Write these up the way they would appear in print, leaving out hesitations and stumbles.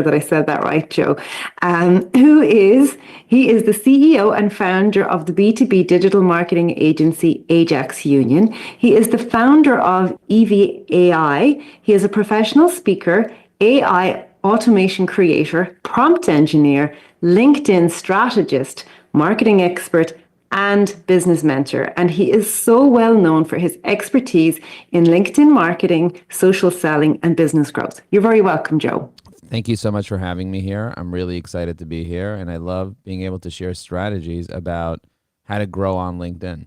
that I said that right, Joe. He is the CEO and founder of the B2B digital marketing agency Ajax Union. He is the founder of EVAI. He is a professional speaker, AI automation creator, prompt engineer, LinkedIn strategist, marketing expert, and business mentor. And he is so well known for his expertise in LinkedIn marketing, social selling, and business growth. You're very welcome, Joe. Thank you so much for having me here. I'm really excited to be here, and I love being able to share strategies about how to grow on LinkedIn.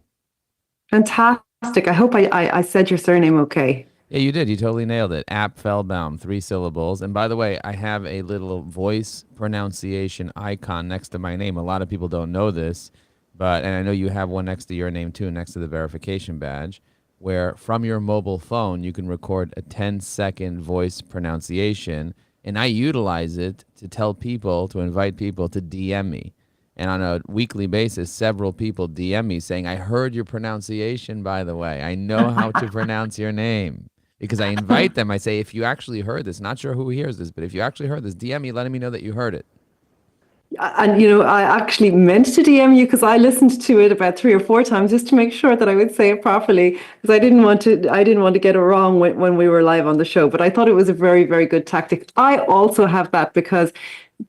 Fantastic. I hope I said your surname okay. Yeah, you did. You totally nailed it. Apfelbaum, 3 syllables. And by the way, I have a little voice pronunciation icon next to my name. A lot of people don't know this, and I know you have one next to your name too, next to the verification badge, where from your mobile phone, you can record a 10-second voice pronunciation. And I utilize it to tell people, to invite people to DM me. And on a weekly basis, several people DM me saying, I heard your pronunciation, by the way. I know how to pronounce your name. Because I invite them, I say, if you actually heard this, not sure who hears this, but if you actually heard this, DM me letting me know that you heard it. And I actually meant to DM you because I listened to it about 3 or 4 times just to make sure that I would say it properly, because I didn't want to get it wrong when we were live on the show. But I thought it was a very, very good tactic. I also have that because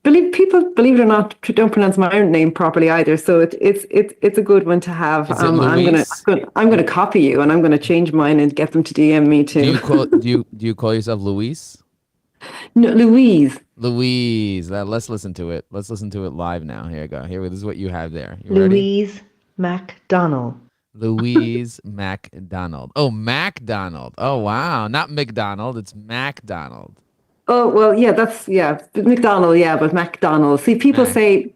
believe it or not, don't pronounce my own name properly either. So it's a good one to have. Is it Louise? I'm gonna copy you, and I'm gonna change mine and get them to DM me too. Do you call yourself Louise? No, Louise. Louise. Let's listen to it. Let's listen to it live now. Here you go. This is what you have there. You Louise McDonnell. Louise McDonald. Oh, McDonald. Oh, wow. Not McDonald. It's McDonald. Oh, well, yeah, McDonnell, yeah, but McDonnell. See, people say,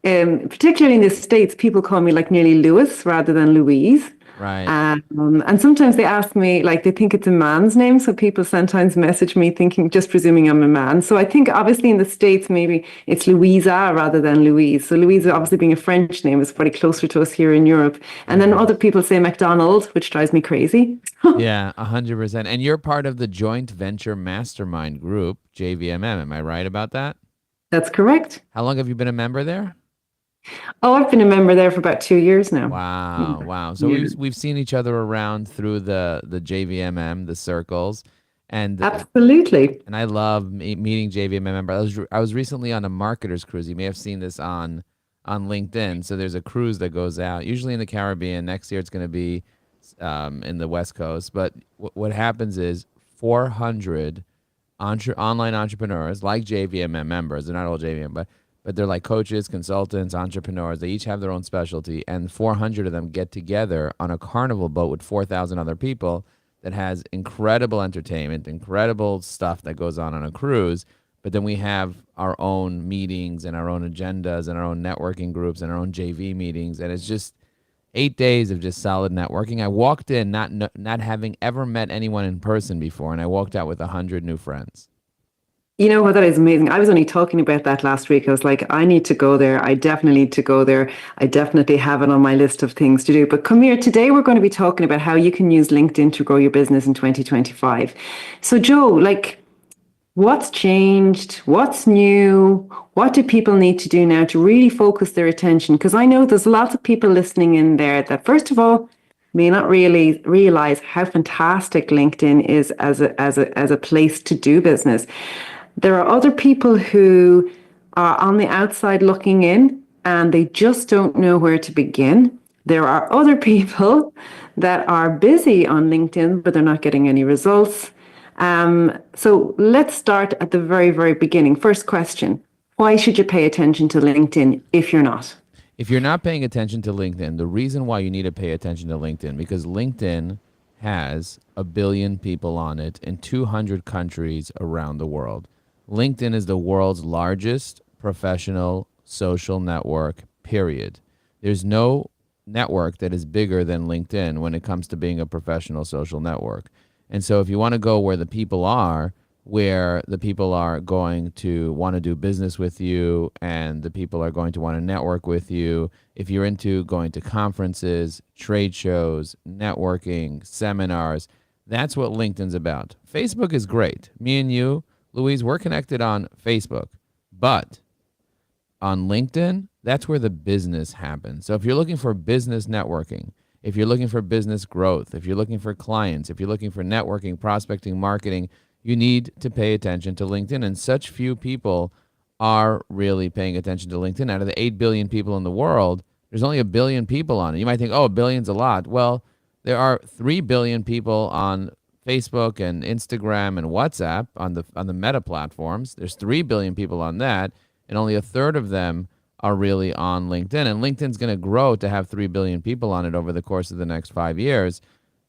particularly in the States, people call me like nearly Louis rather than Louise. Right. And sometimes they ask me, like, they think it's a man's name. So people sometimes message me just presuming I'm a man. So I think obviously in the States, maybe it's Louisa rather than Louise. So Louise, obviously being a French name, is probably closer to us here in Europe. And then other people say McDonald, which drives me crazy. Yeah, 100%. And you're part of the joint venture mastermind group, JVMM. Am I right about that? That's correct. How long have you been a member there? Oh, I've been a member there for about 2 years now. Wow. So we've seen each other around through the JVMM, the circles, and absolutely. And I love meeting JVMM members. I was recently on a marketers cruise. You may have seen this on LinkedIn. So there's a cruise that goes out usually in the Caribbean. Next year it's going to be in the West Coast. But what happens is 400 online entrepreneurs like JVMM members. They're not all JVM, but they're like coaches, consultants, entrepreneurs. They each have their own specialty, and 400 of them get together on a carnival boat with 4,000 other people that has incredible entertainment, incredible stuff that goes on a cruise. But then we have our own meetings and our own agendas and our own networking groups and our own JV meetings, and it's just 8 days of just solid networking. I walked in not having ever met anyone in person before, and I walked out with 100 new friends. You know what? That is amazing. I was only talking about that last week. I was like, I need to go there. I definitely need to go there. I definitely have it on my list of things to do. But come here. Today, we're going to be talking about how you can use LinkedIn to grow your business in 2025. So, Joe, like, what's changed? What's new? What do people need to do now to really focus their attention? Because I know there's lots of people listening in there that, first of all, may not really realize how fantastic LinkedIn is as a place to do business. There are other people who are on the outside looking in and they just don't know where to begin. There are other people that are busy on LinkedIn, but they're not getting any results. So let's start at the very, very beginning. First question, why should you pay attention to LinkedIn if you're not? If you're not paying attention to LinkedIn, the reason why you need to pay attention to LinkedIn, because LinkedIn has 1 billion people on it in 200 countries around the world. LinkedIn is the world's largest professional social network, period. There's no network that is bigger than LinkedIn when it comes to being a professional social network. And so if you want to go where the people are going to want to do business with you and the people are going to want to network with you, if you're into going to conferences, trade shows, networking, seminars, that's what LinkedIn's about. Facebook is great. Me and you, Louise, we're connected on Facebook, but on LinkedIn, that's where the business happens. So if you're looking for business networking, if you're looking for business growth, if you're looking for clients, if you're looking for networking, prospecting, marketing, you need to pay attention to LinkedIn. And such few people are really paying attention to LinkedIn. Out of the 8 billion people in the world, there's only 1 billion people on it. You might think, oh, a billion's a lot. Well, there are 3 billion people on Facebook and Instagram and WhatsApp on the Meta platforms. There's 3 billion people on that, and only a third of them are really on LinkedIn. And LinkedIn's going to grow to have 3 billion people on it over the course of the next 5 years.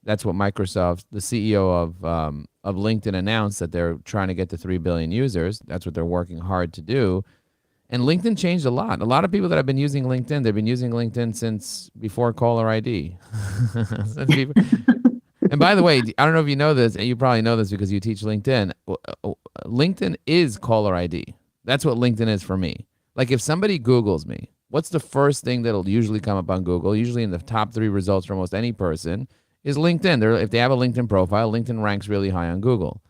That's what Microsoft, the CEO of LinkedIn, announced, that they're trying to get to 3 billion users. That's what they're working hard to do. And LinkedIn changed a lot. A lot of people that have been using LinkedIn, they've been using LinkedIn since before caller ID. And by the way, I don't know if you know this, and you probably know this because you teach LinkedIn. LinkedIn is caller ID. That's what LinkedIn is for me. Like if somebody Googles me, what's the first thing that'll usually come up on Google, usually in the top 3 results for almost any person, is LinkedIn. If they have a LinkedIn profile, LinkedIn ranks really high on Google.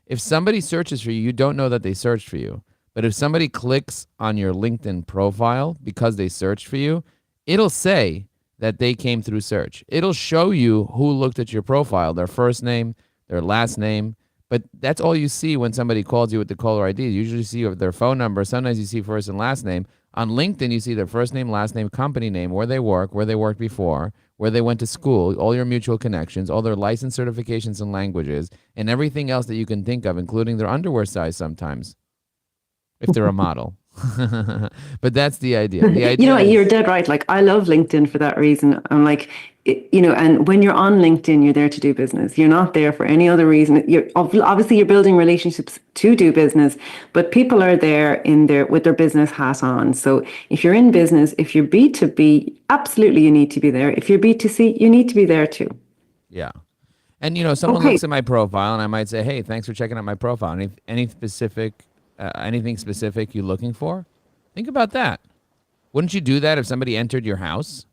If somebody searches for you, you don't know that they searched for you. But if somebody clicks on your LinkedIn profile because they searched for you, it'll say that they came through search. It'll show you who looked at your profile, their first name, their last name. But that's all you see when somebody calls you with the caller ID. You usually see their phone number. Sometimes you see first and last name. On LinkedIn, you see their first name, last name, company name, where they worked before, where they went to school, all your mutual connections, all their license certifications and languages, and everything else that you can think of, including their underwear size sometimes, if they're a model. But that's the idea. The idea You know what, is, you're dead right. Like I love LinkedIn for that reason. I'm like, and when you're on LinkedIn, you're there to do business. You're not there for any other reason. Obviously you're building relationships to do business, but people are there with their business hat on. So if you're in business, if you're B2B, absolutely you need to be there. If you're B2C, you need to be there too. yeah. And someone looks at my profile and I might say, hey, thanks for checking out my profile. Anything specific you looking for? Think about that. Wouldn't you do that if somebody entered your house?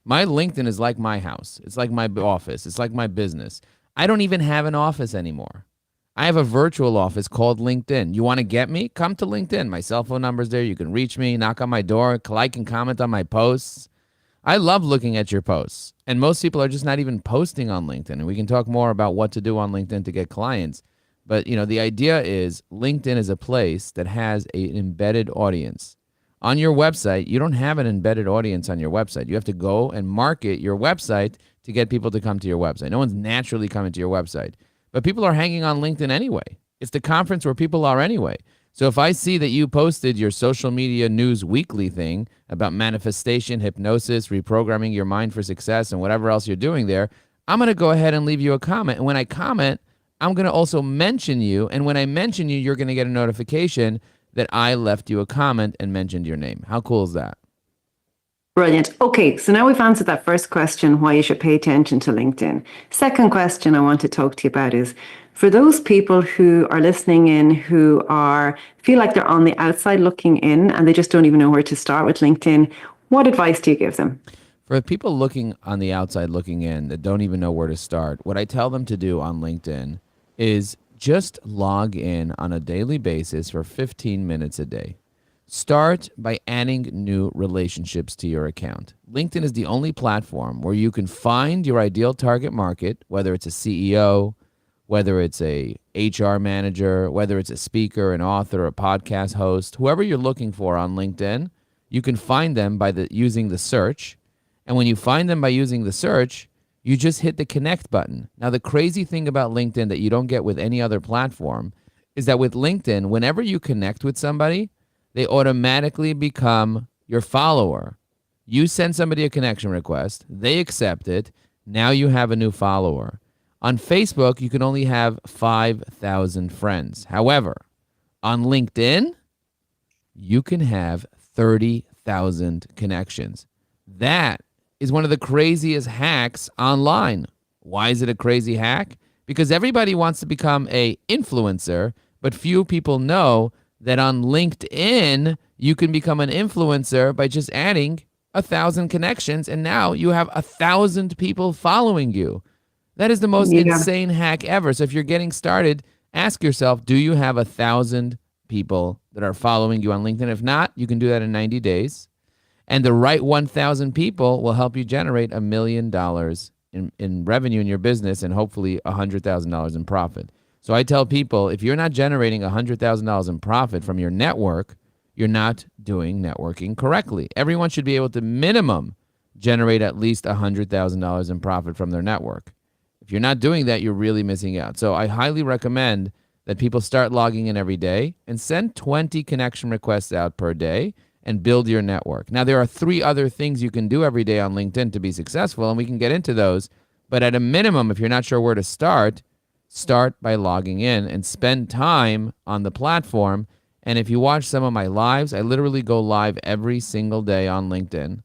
My LinkedIn is like my house. It's like my office. It's like my business. I don't even have an office anymore. I have a virtual office called LinkedIn. You want to get me? Come to LinkedIn. My cell phone number's there. You can reach me, knock on my door, like and comment on my posts. I love looking at your posts. And most people are just not even posting on LinkedIn. And we can talk more about what to do on LinkedIn to get clients. But, the idea is LinkedIn is a place that has an embedded audience. On your website, you don't have an embedded audience on your website. You have to go and market your website to get people to come to your website. No one's naturally coming to your website. But people are hanging on LinkedIn anyway. It's the conference where people are anyway. So if I see that you posted your social media news weekly thing about manifestation, hypnosis, reprogramming your mind for success, and whatever else you're doing there, I'm going to go ahead and leave you a comment. And when I comment, I'm going to also mention you. And when I mention you, you're going to get a notification that I left you a comment and mentioned your name. How cool is that? Brilliant. Okay, so now we've answered that first question, why you should pay attention to LinkedIn. Second question I want to talk to you about is, for those people who are listening in who feel like they're on the outside looking in and they just don't even know where to start with LinkedIn, what advice do you give them? For people looking on the outside looking in that don't even know where to start, what I tell them to do on LinkedIn is just log in on a daily basis for 15 minutes a day. Start by adding new relationships to your account. LinkedIn is the only platform where you can find your ideal target market, whether it's a CEO, whether it's a HR manager, whether it's a speaker, an author, a podcast host, whoever you're looking for on LinkedIn, you can find them by using the search. And when you find them by using the search, you just hit the connect button. Now, the crazy thing about LinkedIn that you don't get with any other platform is that with LinkedIn, whenever you connect with somebody, they automatically become your follower. You send somebody a connection request, they accept it, now you have a new follower. On Facebook, you can only have 5,000 friends. However, on LinkedIn, you can have 30,000 connections. That is one of the craziest hacks online. Why is it a crazy hack? Because everybody wants to become an influencer, but few people know that on LinkedIn, you can become an influencer by just adding 1,000 connections, and now you have 1,000 people following you. That is the most insane hack ever. So if you're getting started, ask yourself, do you have 1,000 people that are following you on LinkedIn? If not, you can do that in 90 days. And the right 1,000 people will help you generate $1 million in revenue in your business and hopefully $100,000 in profit. So I tell people, if you're not generating $100,000 in profit from your network, you're not doing networking correctly. Everyone should be able to minimum generate at least $100,000 in profit from their network. If you're not doing that, you're really missing out. So I highly recommend that people start logging in every day and send 20 connection requests out per day and build your network. Now, there are 3 other things you can do every day on LinkedIn to be successful, and we can get into those. But at a minimum, if you're not sure where to start by logging in and spend time on the platform. And if you watch some of my lives, I literally go live every single day on LinkedIn.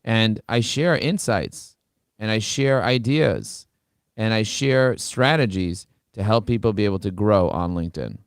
And I share insights, and I share ideas, and I share strategies to help people be able to grow on LinkedIn.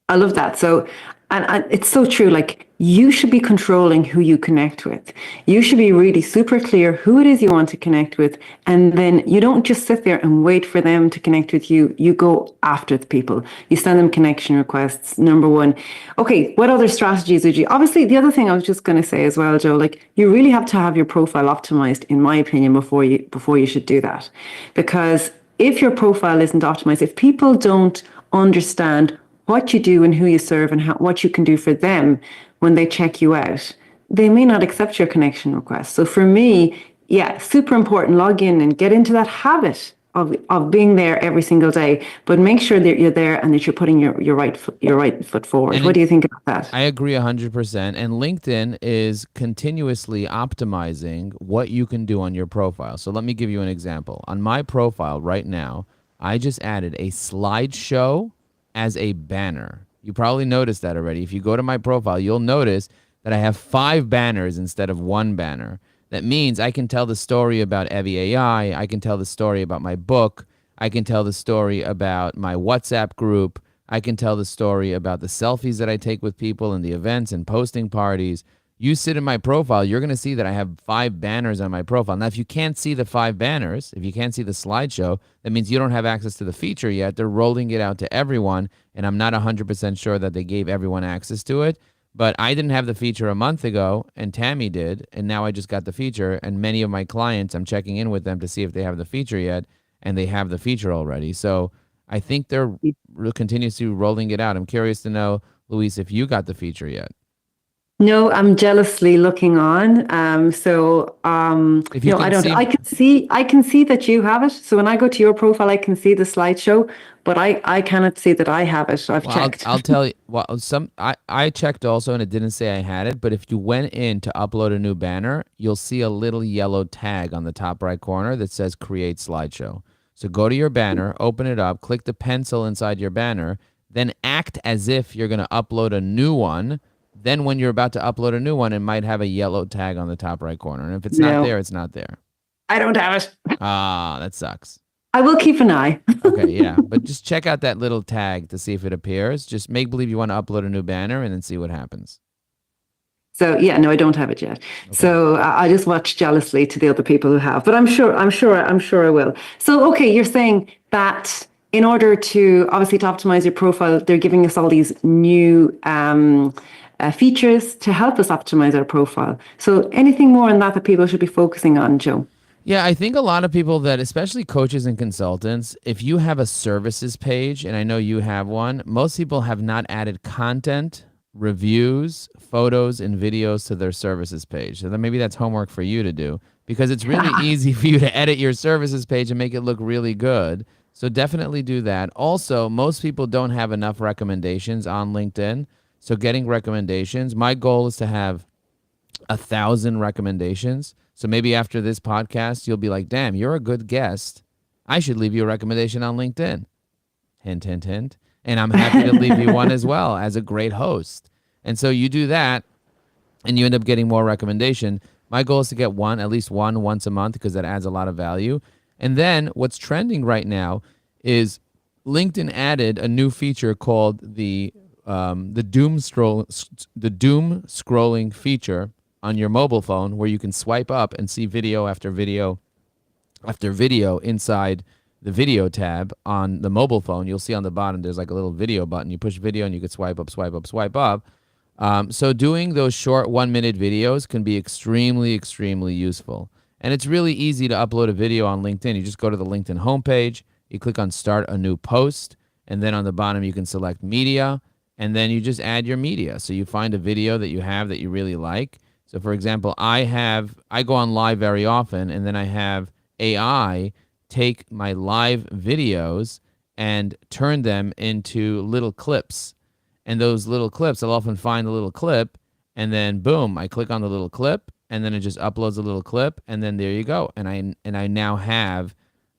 I love that. So, and it's so true. Like, you should be controlling who you connect with. You should be really super clear who it is you want to connect with. And then you don't just sit there and wait for them to connect with you. You go after the people. You send them connection requests, number one. Okay, what other strategies would you? Obviously, the other thing I was just going to say as well, Joe, like, you really have to have your profile optimized, in my opinion, before you should do that. Because if your profile isn't optimized, if people don't understand what you do and who you serve and what you can do for them when they check you out, they may not accept your connection request. So for me, yeah, super important, log in and get into that habit of being there every single day, but make sure that you're there and that you're putting your right foot forward. And what do you think about that? I agree 100%. And LinkedIn is continuously optimizing what you can do on your profile. So let me give you an example. On my profile right now, I just added a slideshow as a banner. You probably noticed that already. If you go to my profile, you'll notice that I have 5 banners instead of 1 banner. That means I can tell the story about Evie AI. I can tell the story about my book. I can tell the story about my WhatsApp group. I can tell the story about the selfies that I take with people and the events and posting parties. You sit in my profile, you're going to see that I have 5 banners on my profile. Now, if you can't see the 5 banners, if you can't see the slideshow, that means you don't have access to the feature yet. They're rolling it out to everyone, and I'm not 100% sure that they gave everyone access to it. But I didn't have the feature a month ago, and Tammy did, and now I just got the feature. And many of my clients, I'm checking in with them to see if they have the feature yet, and they have the feature already. So I think they're continuously rolling it out. I'm curious to know, Louise, if you got the feature yet. No, I'm jealously looking on. If you no, I don't. see, I can see that you have it. So when I go to your profile, I can see the slideshow, but I cannot see that I have it. I've checked. I'll tell you. Well, I checked also, and it didn't say I had it. But if you went in to upload a new banner, you'll see a little yellow tag on the top right corner that says "Create Slideshow." So go to your banner, open it up, click the pencil inside your banner, then act as if you're going to upload a new one. Then when you're about to upload a new one, it might have a yellow tag on the top right corner. And if it's not there, it's not there. I don't have it. Ah, that sucks. I will keep an eye. Okay, yeah. But just check out that little tag to see if it appears. Just make believe you want to upload a new banner and then see what happens. So yeah, no, I don't have it yet. Okay. So I just watch jealously to the other people who have, but I'm sure I will. So, okay, you're saying that in order to obviously to optimize your profile, they're giving us all these new features to help us optimize our profile. So anything more on that people should be focusing on, Joe? Yeah, I think a lot of people that, especially coaches and consultants, if you have a services page, and I know you have one, most people have not added content, reviews, photos, and videos to their services page. So then maybe that's homework for you to do, because it's really easy for you to edit your services page and make it look really good. So definitely do that. Also, most people don't have enough recommendations on LinkedIn. So getting recommendations, my goal is to have 1,000 recommendations. So maybe after this podcast, you'll be like, damn, you're a good guest. I should leave you a recommendation on LinkedIn. Hint, hint, hint. And I'm happy to leave you one as well as a great host. And so you do that and you end up getting more recommendation. My goal is to get at least one once a month, because that adds a lot of value. And then what's trending right now is LinkedIn added a new feature called the doom scrolling feature on your mobile phone, where you can swipe up and see video after video after video inside the video tab on the mobile phone, you'll see on the bottom there's like a little video button. You push video and you could swipe up, swipe up, swipe up. So doing those short 1-minute videos can be extremely, extremely useful. And it's really easy to upload a video on LinkedIn. You just go to the LinkedIn homepage, you click on Start a New Post, and then on the bottom you can select Media, and then you just add your media. So you find a video that you have that you really like. So for example, I go on live very often, and then I have AI take my live videos and turn them into little clips. And those little clips, I'll often find the little clip, and then boom, I click on the little clip, and then it just uploads a little clip, and then there you go. And I now have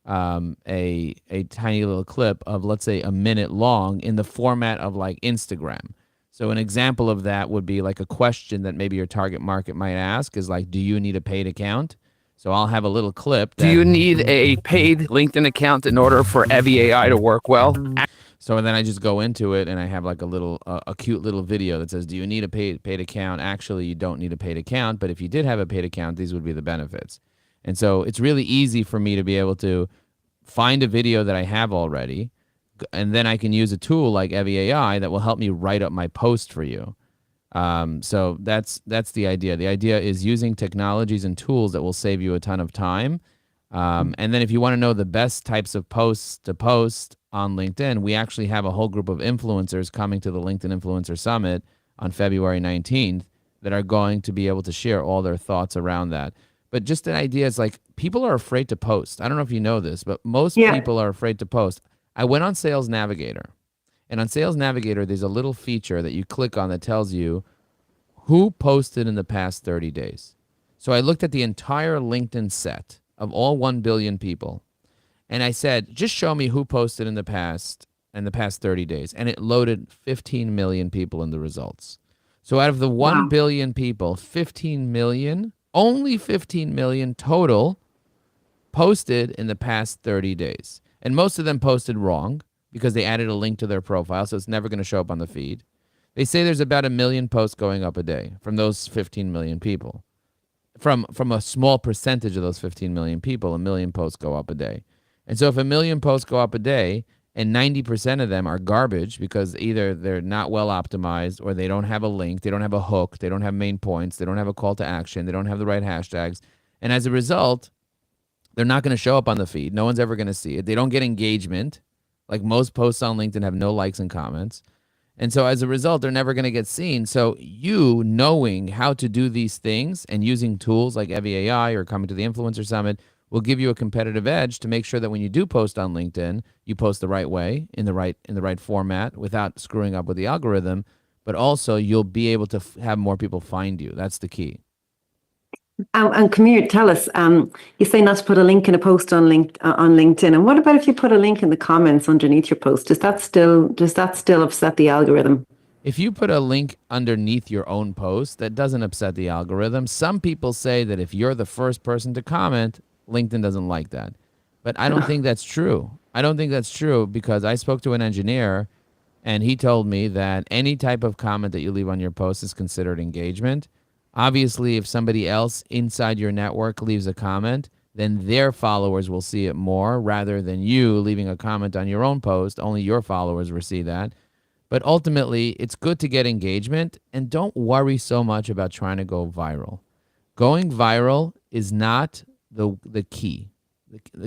a tiny little clip of, let's say, a minute long in the format of like Instagram. So an example of that would be like a question that maybe your target market might ask is like, do you need a paid account? So I'll have a little clip. Do you need a paid LinkedIn account in order for Evie AI to work well? So then I just go into it and I have like a little, a cute little video that says, do you need a paid account? Actually, you don't need a paid account, but if you did have a paid account, these would be the benefits. And so it's really easy for me to be able to find a video that I have already, and then I can use a tool like Evie AI that will help me write up my post for you. So that's the idea. The idea is using technologies and tools that will save you a ton of time. And then if you want to know the best types of posts to post on LinkedIn, we actually have a whole group of influencers coming to the LinkedIn Influencer Summit on February 19th that are going to be able to share all their thoughts around that. But just an idea is like, people are afraid to post. I don't know if you know this, but most people are afraid to post. I went on Sales Navigator, and on Sales Navigator, there's a little feature that you click on that tells you who posted in the past 30 days. So I looked at the entire LinkedIn set of all 1 billion people, and I said, just show me who posted in the past 30 days. And it loaded 15 million people in the results. So out of the 1 billion people, 15 million, only 15 million total posted in the past 30 days. And most of them posted wrong because they added a link to their profile, so it's never going to show up on the feed. They say there's about 1 million posts going up a day from those 15 million people. From a small percentage of those 15 million people, 1 million posts go up a day. And so if 1 million posts go up a day and 90% of them are garbage because either they're not well optimized or they don't have a link, they don't have a hook, they don't have main points, they don't have a call to action, they don't have the right hashtags. And as a result, they're not going to show up on the feed. No one's ever going to see it. They don't get engagement. Like most posts on LinkedIn have no likes and comments. And so as a result, they're never going to get seen. So you knowing how to do these things and using tools like Evie AI or coming to the Influencer Summit will give you a competitive edge to make sure that when you do post on LinkedIn, you post the right way, in the right format without screwing up with the algorithm, but also you'll be able to have more people find you. That's the key. And come here, tell us, you say not to put a link in a post on LinkedIn. And what about if you put a link in the comments underneath your post? Does that still upset the algorithm? If you put a link underneath your own post, that doesn't upset the algorithm. Some people say that if you're the first person to comment, LinkedIn doesn't like that. But I don't think that's true. I don't think that's true because I spoke to an engineer and he told me that any type of comment that you leave on your post is considered engagement. Obviously, if somebody else inside your network leaves a comment, then their followers will see it more rather than you leaving a comment on your own post. Only your followers will see that. But ultimately, it's good to get engagement, and don't worry so much about trying to go viral. Going viral is not the key.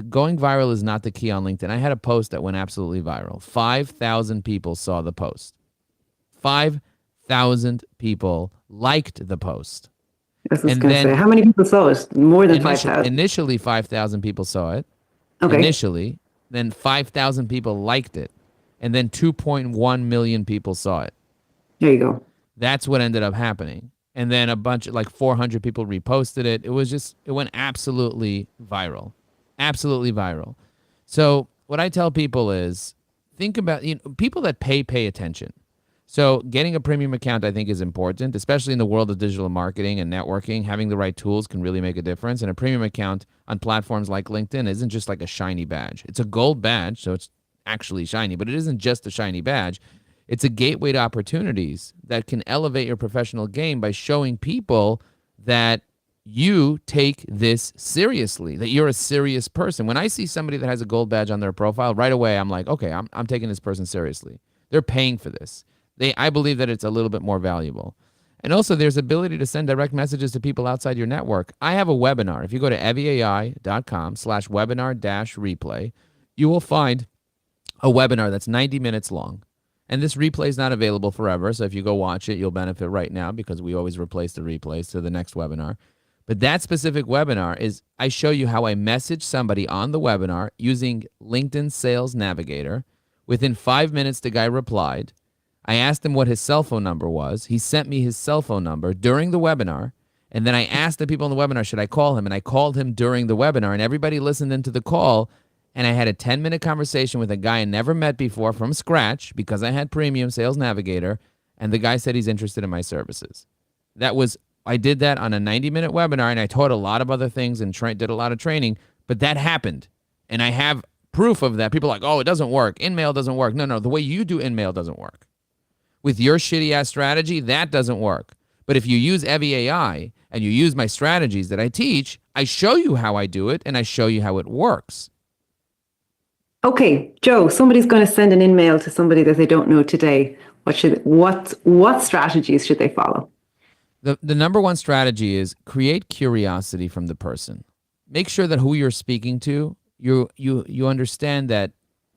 Going viral is not the key on LinkedIn. I had a post that went absolutely viral. 5,000 people saw the post. 5,000 people liked the post. I was going to say, how many people saw it? More than 5,000? Initially, 5,000 people saw it. Okay. Initially, then 5,000 people liked it. And then 2.1 million people saw it. There you go. That's what ended up happening. And then a bunch of like 400 people reposted it. It went absolutely viral. Absolutely viral. So what I tell people is think about, people that pay attention. So getting a premium account, I think, is important, especially in the world of digital marketing and networking. Having the right tools can really make a difference. And a premium account on platforms like LinkedIn isn't just like a shiny badge. It's a gold badge, so it's actually shiny, but it isn't just a shiny badge. It's a gateway to opportunities that can elevate your professional game by showing people that you take this seriously, that you're a serious person. When I see somebody that has a gold badge on their profile, right away I'm like, okay, I'm taking this person seriously. They're paying for this. I believe that it's a little bit more valuable. And also there's ability to send direct messages to people outside your network. I have a webinar. If you go to eviai.com/webinar-replay, you will find a webinar that's 90 minutes long. And this replay is not available forever. So if you go watch it, you'll benefit right now because we always replace the replays to the next webinar. But that specific webinar is I show you how I message somebody on the webinar using LinkedIn Sales Navigator. Within 5 minutes, the guy replied. I asked him what his cell phone number was. He sent me his cell phone number during the webinar. And then I asked the people on the webinar, should I call him? And I called him during the webinar. And everybody listened into the call. And I had a 10-minute conversation with a guy I never met before from scratch because I had Premium Sales Navigator. And the guy said he's interested in my services. I did that on a 90-minute webinar, and I taught a lot of other things and did a lot of training, but that happened. And I have proof of that. People are like, oh, it doesn't work. InMail doesn't work. No, the way you do InMail doesn't work. With your shitty-ass strategy, that doesn't work. But if you use Evie AI and you use my strategies that I teach, I show you how I do it, and I show you how it works. Okay, Joe, somebody's going to send an InMail to somebody that they don't know today. What strategies should they follow? The number one strategy is create curiosity from the person. Make sure that who you're speaking to, you understand that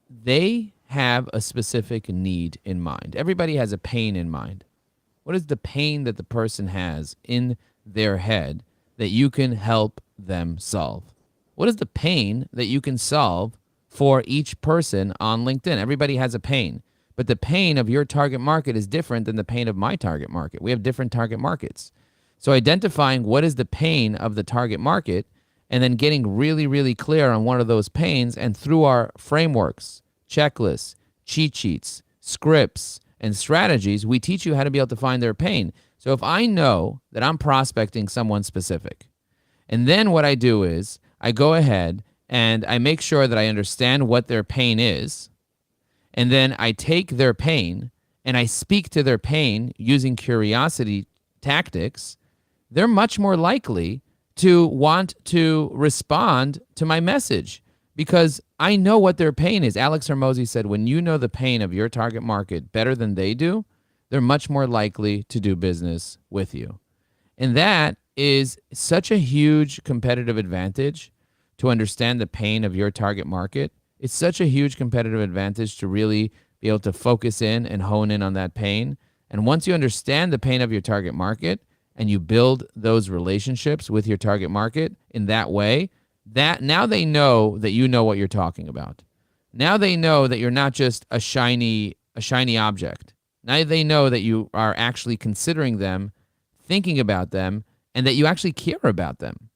they have a specific need in mind. Everybody has a pain in mind. What is the pain that the person has in their head that you can help them solve? What is the pain that you can solve for each person on LinkedIn? Everybody has a pain. But the pain of your target market is different than the pain of my target market. We have different target markets. So identifying what is the pain of the target market and then getting really, really clear on one of those pains, and through our frameworks, checklists, cheat sheets, scripts, and strategies, we teach you how to be able to find their pain. So if I know that I'm prospecting someone specific, and then what I do is I go ahead and I make sure that I understand what their pain is, and then I take their pain and I speak to their pain using curiosity tactics, they're much more likely to want to respond to my message because I know what their pain is. Alex Hormozi said, when you know the pain of your target market better than they do, they're much more likely to do business with you. And that is such a huge competitive advantage to understand the pain of your target market. It's such a huge competitive advantage to really be able to focus in and hone in on that pain. And once you understand the pain of your target market and you build those relationships with your target market in that way, that now they know that you know what you're talking about. Now they know that you're not just a shiny object. Now they know that you are actually considering them, thinking about them, and that you actually care about them.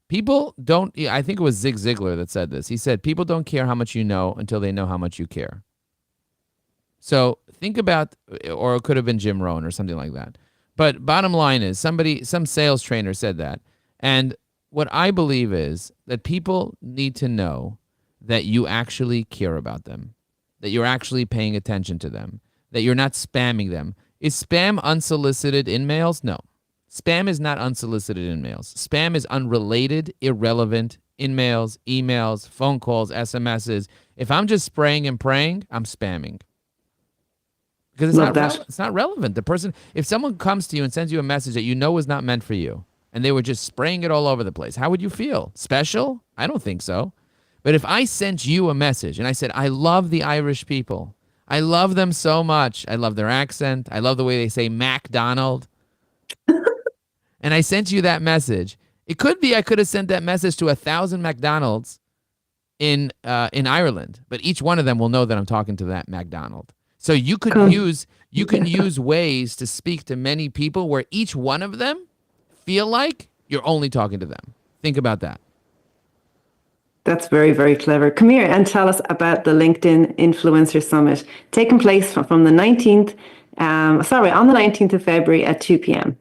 People don't, I think it was Zig Ziglar that said this. He said, people don't care how much you know until they know how much you care. So think about, or it could have been Jim Rohn or something like that. But bottom line is some sales trainer said that. And what I believe is that people need to know that you actually care about them, that you're actually paying attention to them, that you're not spamming them. Is spam unsolicited InMails? No. Spam is not unsolicited InMails. Spam is unrelated, irrelevant InMails, emails, phone calls, SMSs. If I'm just spraying and praying, I'm spamming. Because it's not relevant. The person, if someone comes to you and sends you a message that you know was not meant for you, and they were just spraying it all over the place, how would you feel? Special? I don't think so. But if I sent you a message and I said, I love the Irish people. I love them so much. I love their accent. I love the way they say McDonnell. And I sent you that message. It could be I could have sent that message to 1,000 McDonald's in Ireland, but each one of them will know that I'm talking to that McDonald. So you can use ways to speak to many people where each one of them feel like you're only talking to them. Think about that. That's very, very clever. Come here and tell us about the LinkedIn Influencer Summit taking place on the 19th of February at 2 p.m.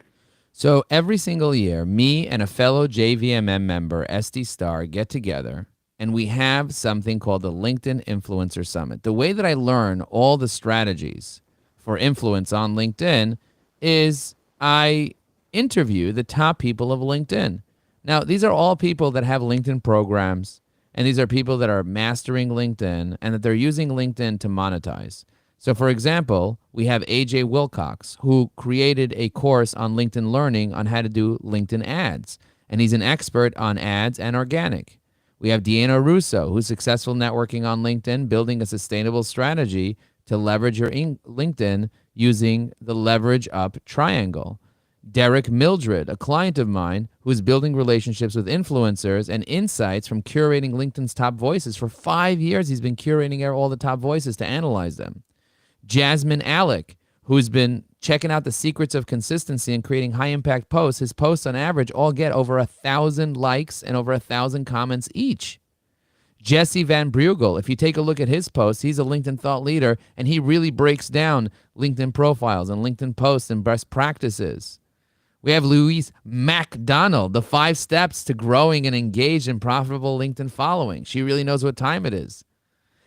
So every single year, me and a fellow JVMM member, SD Star, get together and we have something called the LinkedIn Influencer Summit. The way that I learn all the strategies for influence on LinkedIn is I interview the top people of LinkedIn. Now, these are all people that have LinkedIn programs, and these are people that are mastering LinkedIn and that they're using LinkedIn to monetize. So, for example, we have AJ Wilcox, who created a course on LinkedIn Learning on how to do LinkedIn ads, and he's an expert on ads and organic. We have Deanna Russo, who's successful networking on LinkedIn, building a sustainable strategy to leverage your LinkedIn using the leverage up triangle. Derek Mildred, a client of mine who is building relationships with influencers and insights from curating LinkedIn's top voices. For 5 years, he's been curating all the top voices to analyze them. Jasmine Alec, who's been checking out the secrets of consistency and creating high-impact posts. His posts, on average, all get over 1,000 likes and over 1,000 comments each. Jesse Van Brugel, if you take a look at his posts, he's a LinkedIn thought leader, and he really breaks down LinkedIn profiles and LinkedIn posts and best practices. We have Louise McDonnell, the 5 steps to growing an engaged and profitable LinkedIn following. She really knows what time it is.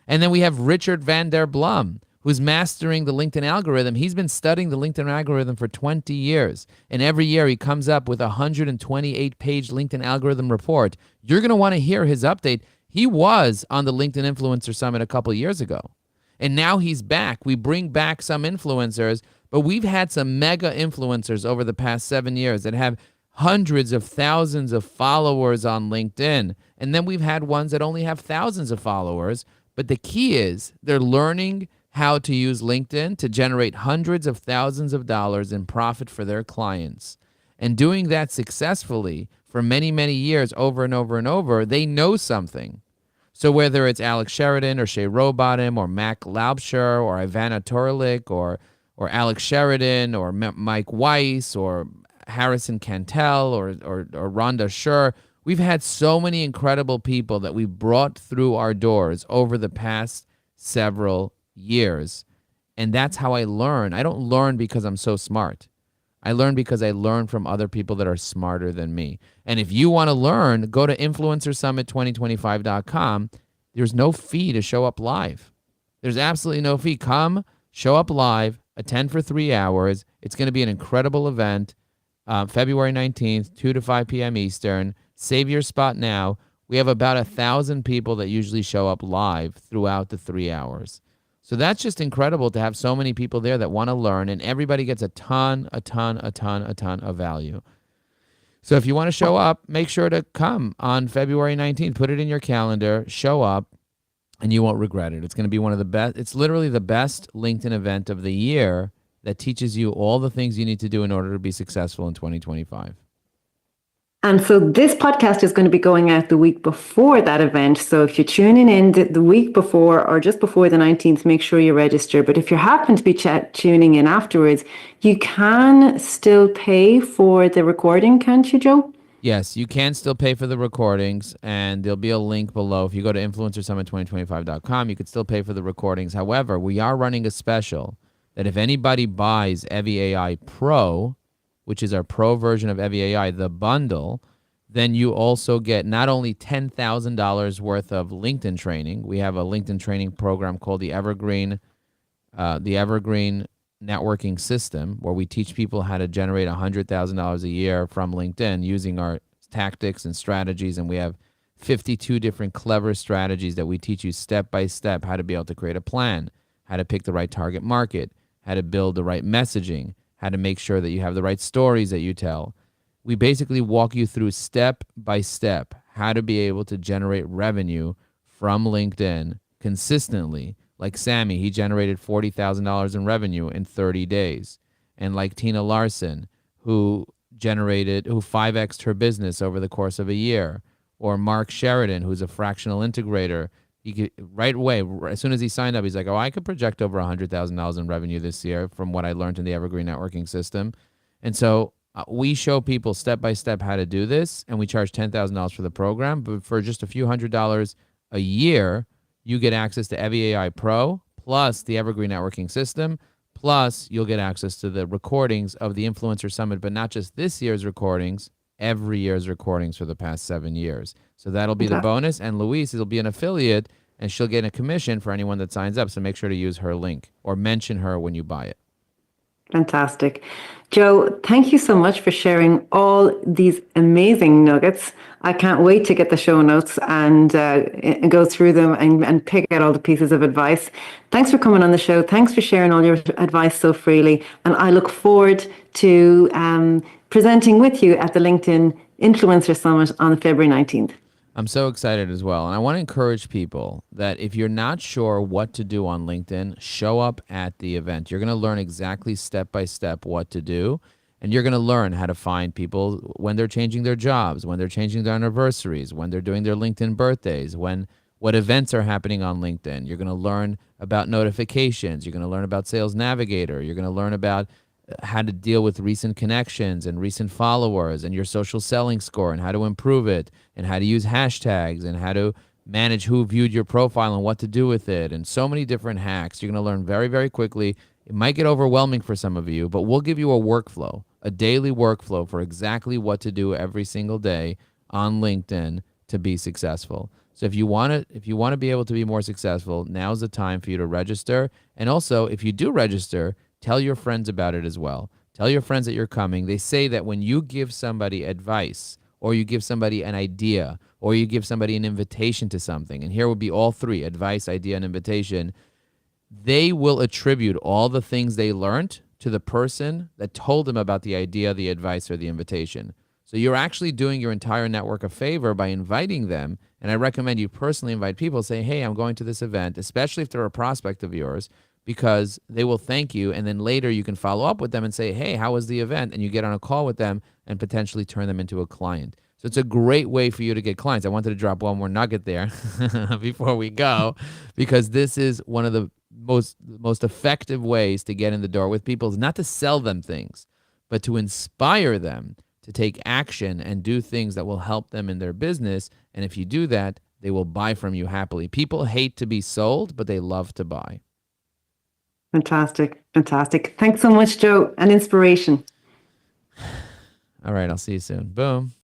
And then we have Richard Van Der Blum, who's mastering the LinkedIn algorithm. He's been studying the LinkedIn algorithm for 20 years. And every year he comes up with a 128-page LinkedIn algorithm report. You're going to want to hear his update. He was on the LinkedIn Influencer Summit a couple of years ago. And now he's back. We bring back some influencers, but we've had some mega influencers over the past 7 years that have hundreds of thousands of followers on LinkedIn. And then we've had ones that only have thousands of followers. But the key is they're learning how to use LinkedIn to generate hundreds of thousands of dollars in profit for their clients. And doing that successfully for many, many years over and over and over, they know something. So whether it's Alex Sheridan or Shay Rowbottom or Mac Laubscher or Ivana Torlik or Alex Sheridan or Mike Weiss or Harrison Cantel or Rhonda Schur, we've had so many incredible people that we've brought through our doors over the past several years. And that's how I learn. I don't learn because I'm so smart. I learn because I learn from other people that are smarter than me. And if you want to learn, go to influencersummit2025.com. There's no fee to show up live. There's absolutely no fee. Come, show up live, attend for 3 hours. It's going to be an incredible event. February 19th, 2 to 5 p.m. Eastern. Save your spot now. We have about 1,000 people that usually show up live throughout the 3 hours. So that's just incredible to have so many people there that want to learn, and everybody gets a ton of value. So if you want to show up, make sure to come on February 19th. Put it in your calendar, show up, and you won't regret it. It's going to be one of the best. It's literally the best LinkedIn event of the year that teaches you all the things you need to do in order to be successful in 2025. And so this podcast is going to be going out the week before that event. So if you're tuning in the week before or just before the 19th, make sure you register. But if you happen to be tuning in afterwards, you can still pay for the recording, can't you, Joe? Yes, you can still pay for the recordings, and there'll be a link below. If you go to influencersummit2025.com, you could still pay for the recordings. However, we are running a special that if anybody buys Evie AI Pro, which is our pro version of Evie AI, the bundle, then you also get not only $10,000 worth of LinkedIn training. We have a LinkedIn training program called the Evergreen Networking System, where we teach people how to generate $100,000 a year from LinkedIn using our tactics and strategies. And we have 52 different clever strategies that we teach you step by step how to be able to create a plan, how to pick the right target market, how to build the right messaging, how to make sure that you have the right stories that you tell. We basically walk you through step by step how to be able to generate revenue from LinkedIn consistently. Like Sammy, he generated $40,000 in revenue in 30 days. And like Tina Larson, who 5x'd her business over the course of a year. Or Mark Sheridan, who's a fractional integrator. He could, right away, as soon as he signed up, he's like, oh, I could project over $100,000 in revenue this year from what I learned in the Evergreen Networking System. And so we show people step by step how to do this, and we charge $10,000 for the program. But for just a few $100s a year, you get access to Evie AI Pro, plus the Evergreen Networking System, plus you'll get access to the recordings of the Influencer Summit, but not just this year's recordings, every year's recordings for the past 7 years. So that'll be the bonus. And Louise will be an affiliate, and she'll get a commission for anyone that signs up. So make sure to use her link or mention her when you buy it. Fantastic. Joe, thank you so much for sharing all these amazing nuggets. I can't wait to get the show notes and go through them and pick out all the pieces of advice. Thanks for coming on the show. Thanks for sharing all your advice so freely. And I look forward to presenting with you at the LinkedIn Influencer Summit on February 19th. I'm so excited as well. And I want to encourage people that if you're not sure what to do on LinkedIn, show up at the event. You're going to learn exactly step by step what to do. And you're going to learn how to find people when they're changing their jobs, when they're changing their anniversaries, when they're doing their LinkedIn birthdays, what events are happening on LinkedIn. You're going to learn about notifications. You're going to learn about Sales Navigator. You're going to learn about how to deal with recent connections and recent followers and your social selling score and how to improve it and how to use hashtags and how to manage who viewed your profile and what to do with it and so many different hacks. You're going to learn very, very quickly. It might get overwhelming for some of you, but we'll give you a workflow, a daily workflow for exactly what to do every single day on LinkedIn to be successful. So if you want to be able to be more successful, now's the time for you to register. And also, if you do register, tell your friends about it as well. Tell your friends that you're coming. They say that when you give somebody advice or you give somebody an idea or you give somebody an invitation to something, and here would be all three, advice, idea, and invitation, they will attribute all the things they learned to the person that told them about the idea, the advice, or the invitation. So you're actually doing your entire network a favor by inviting them. And I recommend you personally invite people, say, hey, I'm going to this event, especially if they're a prospect of yours, because they will thank you. And then later you can follow up with them and say, hey, how was the event? And you get on a call with them and potentially turn them into a client. So it's a great way for you to get clients. I wanted to drop one more nugget there before we go, because this is one of the most effective ways to get in the door with people, is not to sell them things, but to inspire them to take action and do things that will help them in their business. And if you do that, they will buy from you happily. People hate to be sold, but they love to buy. Fantastic. Fantastic. Thanks so much, Joe. An inspiration. All right, I'll see you soon. Boom.